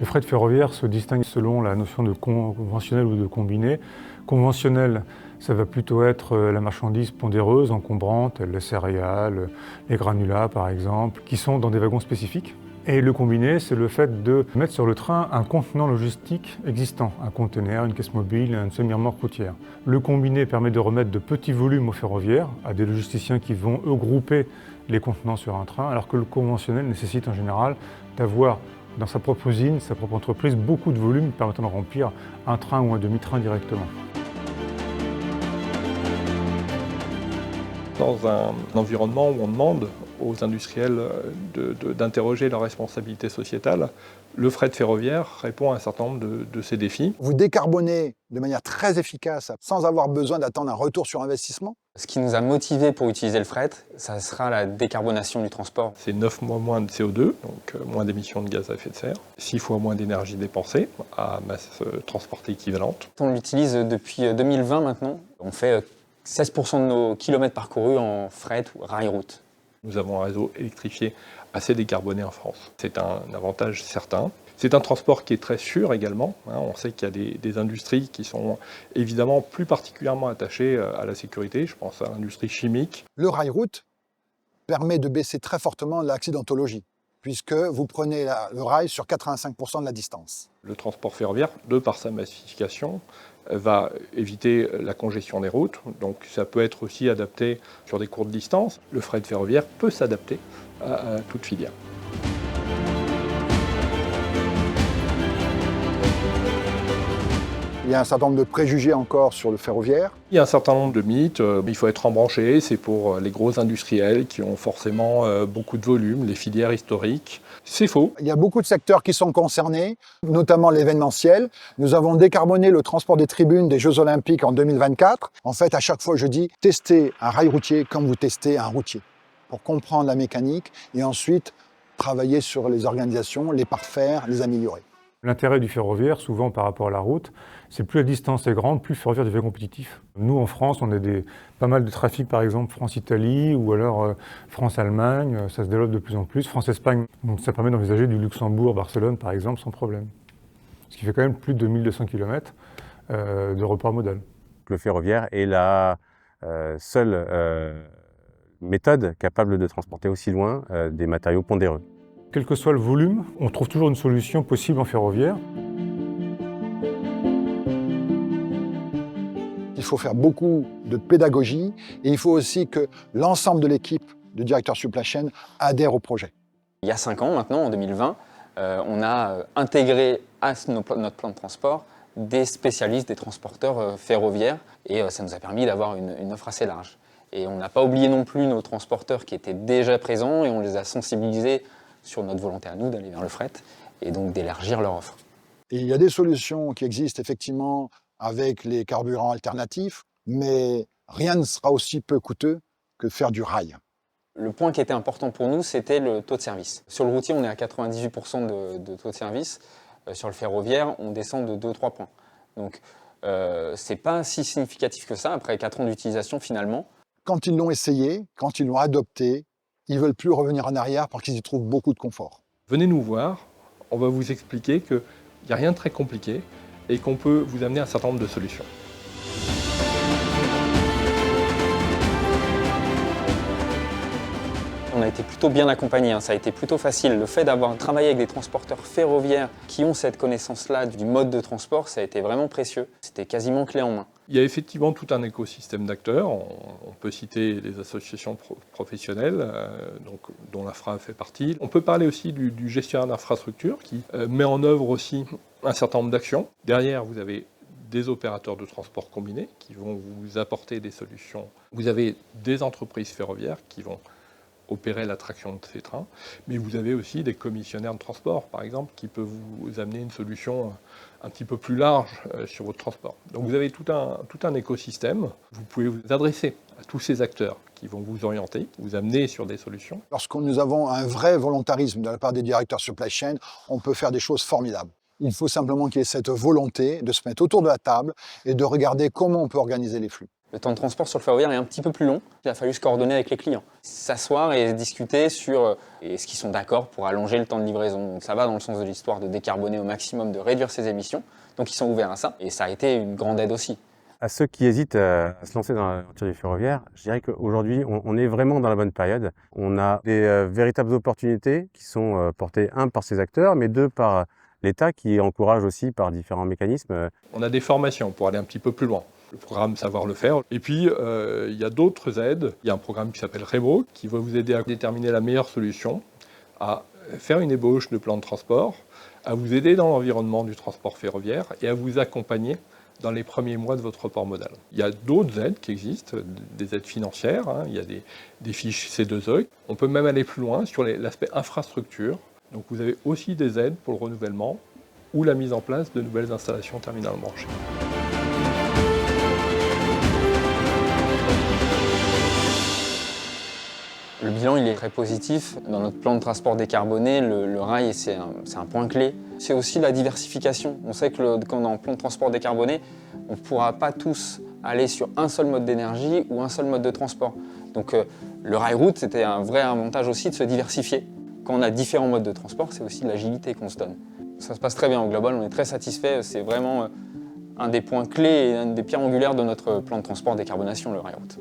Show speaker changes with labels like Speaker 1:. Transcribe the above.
Speaker 1: Le fret ferroviaire se distingue selon la notion de conventionnel ou de combiné. Conventionnel, ça va plutôt être la marchandise pondéreuse, encombrante, les céréales, les granulats par exemple, qui sont dans des wagons spécifiques. Et le combiné, c'est le fait de mettre sur le train un contenant logistique existant, un conteneur, une caisse mobile, une semi-remorque routière. Le combiné permet de remettre de petits volumes au ferroviaire, à des logisticiens qui vont eux grouper les contenants sur un train, alors que le conventionnel nécessite en général d'avoir dans sa propre usine, sa propre entreprise, beaucoup de volumes permettant de remplir un train ou un demi-train directement.
Speaker 2: Dans un environnement où on demande aux industriels d'interroger leur responsabilité sociétale, le fret ferroviaire répond à un certain nombre de ces défis.
Speaker 3: Vous décarbonez de manière très efficace, sans avoir besoin d'attendre un retour sur investissement.
Speaker 4: Ce qui nous a motivés pour utiliser le fret, ça sera la décarbonation du transport.
Speaker 2: C'est 9 fois moins de CO2, donc moins d'émissions de gaz à effet de serre, 6 fois moins d'énergie dépensée à masse transportée équivalente.
Speaker 4: On l'utilise depuis 2020 maintenant. On fait 16% de nos kilomètres parcourus en fret ou rail-route.
Speaker 2: Nous avons un réseau électrifié assez décarboné en France. C'est un avantage certain. C'est un transport qui est très sûr également. On sait qu'il y a des industries qui sont évidemment plus particulièrement attachées à la sécurité. Je pense à l'industrie chimique.
Speaker 3: Le rail-route permet de baisser très fortement l'accidentologie, puisque vous prenez le rail sur 85% de la distance.
Speaker 2: Le transport ferroviaire, de par sa massification, va éviter la congestion des routes, donc ça peut être aussi adapté sur des courtes distances. Le fret ferroviaire peut s'adapter à toute filière.
Speaker 3: Il y a un certain nombre de préjugés encore sur le ferroviaire.
Speaker 2: Il y a un certain nombre de mythes. Il faut être embranché, c'est pour les gros industriels qui ont forcément beaucoup de volume, les filières historiques. C'est faux.
Speaker 3: Il y a beaucoup de secteurs qui sont concernés, notamment l'événementiel. Nous avons décarboné le transport des tribunes des Jeux Olympiques en 2024. En fait, à chaque fois, je dis testez un rail routier comme vous testez un routier, pour comprendre la mécanique et ensuite travailler sur les organisations, les parfaire, les améliorer.
Speaker 1: L'intérêt du ferroviaire, souvent par rapport à la route, c'est plus la distance est grande, plus le ferroviaire devient compétitif. Nous, en France, on a pas mal de trafic, par exemple France-Italie ou alors France-Allemagne, ça se développe de plus en plus, France-Espagne. Donc ça permet d'envisager du Luxembourg-Barcelone, par exemple, sans problème. Ce qui fait quand même plus de 1200 km de report modal.
Speaker 5: Le ferroviaire est la seule méthode capable de transporter aussi loin des matériaux pondéreux.
Speaker 1: Quel que soit le volume, on trouve toujours une solution possible en ferroviaire.
Speaker 3: Il faut faire beaucoup de pédagogie et il faut aussi que l'ensemble de l'équipe de directeurs supply chain adhère au projet.
Speaker 4: Il y a 5 ans maintenant, en 2020, on a intégré à notre plan de transport des spécialistes, des transporteurs ferroviaires et ça nous a permis d'avoir une offre assez large. Et on n'a pas oublié non plus nos transporteurs qui étaient déjà présents et on les a sensibilisés sur notre volonté à nous d'aller vers le fret et donc d'élargir leur offre.
Speaker 3: Et il y a des solutions qui existent effectivement avec les carburants alternatifs, mais rien ne sera aussi peu coûteux que de faire du rail.
Speaker 4: Le point qui était important pour nous, c'était le taux de service. Sur le routier, on est à 98% de taux de service. Sur le ferroviaire, on descend de 2-3 points. Donc, c'est pas si significatif que ça, après 4 ans d'utilisation finalement.
Speaker 3: Quand ils l'ont essayé, quand ils l'ont adopté, ils ne veulent plus revenir en arrière parce qu'ils y trouvent beaucoup de confort.
Speaker 2: Venez nous voir, on va vous expliquer qu'il n'y a rien de très compliqué et qu'on peut vous amener un certain nombre de solutions.
Speaker 4: On a été plutôt bien accompagnés, ça a été plutôt facile. Le fait d'avoir travaillé avec des transporteurs ferroviaires qui ont cette connaissance-là du mode de transport, ça a été vraiment précieux. C'était quasiment clé en main.
Speaker 2: Il y a effectivement tout un écosystème d'acteurs. On peut citer les associations professionnelles, dont l'Infra fait partie. On peut parler aussi du gestionnaire d'infrastructure qui met en œuvre aussi un certain nombre d'actions. Derrière, vous avez des opérateurs de transport combinés qui vont vous apporter des solutions. Vous avez des entreprises ferroviaires qui vont opérer l'attraction de ces trains, mais vous avez aussi des commissionnaires de transport, par exemple, qui peuvent vous amener une solution un petit peu plus large sur votre transport. Donc vous avez tout un écosystème. Vous pouvez vous adresser à tous ces acteurs qui vont vous orienter, vous amener sur des solutions.
Speaker 3: Lorsque nous avons un vrai volontarisme de la part des directeurs supply chain, on peut faire des choses formidables. Il faut simplement qu'il y ait cette volonté de se mettre autour de la table et de regarder comment on peut organiser les flux.
Speaker 4: Le temps de transport sur le ferroviaire est un petit peu plus long. Il a fallu se coordonner avec les clients, s'asseoir et discuter sur est-ce qu'ils sont d'accord pour allonger le temps de livraison. Donc ça va dans le sens de l'histoire de décarboner au maximum, de réduire ses émissions. Donc ils sont ouverts à ça et ça a été une grande aide aussi.
Speaker 5: À ceux qui hésitent à se lancer dans l'aventure du ferroviaire, je dirais qu'aujourd'hui, on est vraiment dans la bonne période. On a des véritables opportunités qui sont portées, un, par ces acteurs, mais deux, par l'État qui encourage aussi par différents mécanismes.
Speaker 2: On a des formations pour aller un petit peu plus loin. Le programme Savoir le faire. Et puis, il y a d'autres aides. Il y a un programme qui s'appelle REMO, qui va vous aider à déterminer la meilleure solution, à faire une ébauche de plan de transport, à vous aider dans l'environnement du transport ferroviaire et à vous accompagner dans les premiers mois de votre report modal. Il y a d'autres aides qui existent, des aides financières, il y a des fiches C2E. On peut même aller plus loin sur l'aspect infrastructure. Donc vous avez aussi des aides pour le renouvellement ou la mise en place de nouvelles installations terminales branchées.
Speaker 4: Le bilan il est très positif. Dans notre plan de transport décarboné, le rail c'est un point clé. C'est aussi la diversification. On sait que quand on est en plan de transport décarboné, on ne pourra pas tous aller sur un seul mode d'énergie ou un seul mode de transport. Donc le rail route, c'était un vrai avantage aussi de se diversifier. Quand on a différents modes de transport, c'est aussi de l'agilité qu'on se donne. Ça se passe très bien au global, on est très satisfait. C'est vraiment un des points clés et une des pierres angulaires de notre plan de transport décarbonation, le rail route.